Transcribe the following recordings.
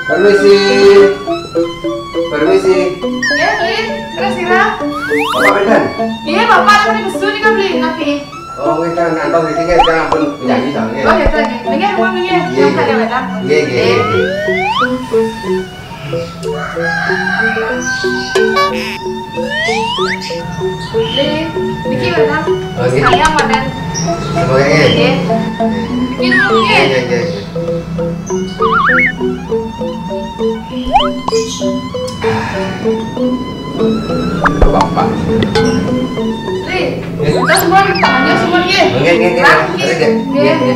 Permisi. Permisi. Ya, Lin, kira-kira. Bapak Medan. Iya, Bapak tadi besu nih kan beli ngapi. Oh, kita nantong di sini jangan pun penyanyi soalnya. Oh, ya lagi. Minggir, rumah minggir. Iya, Yang ada Medan. Iya, iya. Lin, Diki Medan. Oh, iya. Sayang Medan. Semoga ya. Iya. Diki dulu Iya, minggir. iya, iya. Bapak. Lin, kita semua tangannya semua iya. Iya, iya, iya. Rapi. Ada nggak? Iya, iya.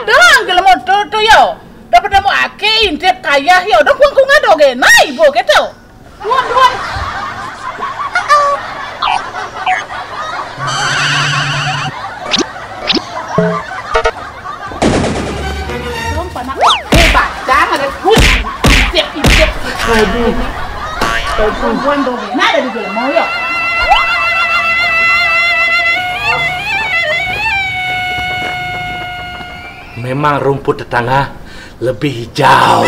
Dong, kalau mau tuh yo, dapat kamu ake intip kaya yo, dong kung ada oke, nah ibu gitu, duan. Dong panak, hebat, jangan ada intip, aduh, perempuan dong, nah ada di dalam mau yo. Memang rumput tetangga lebih hijau.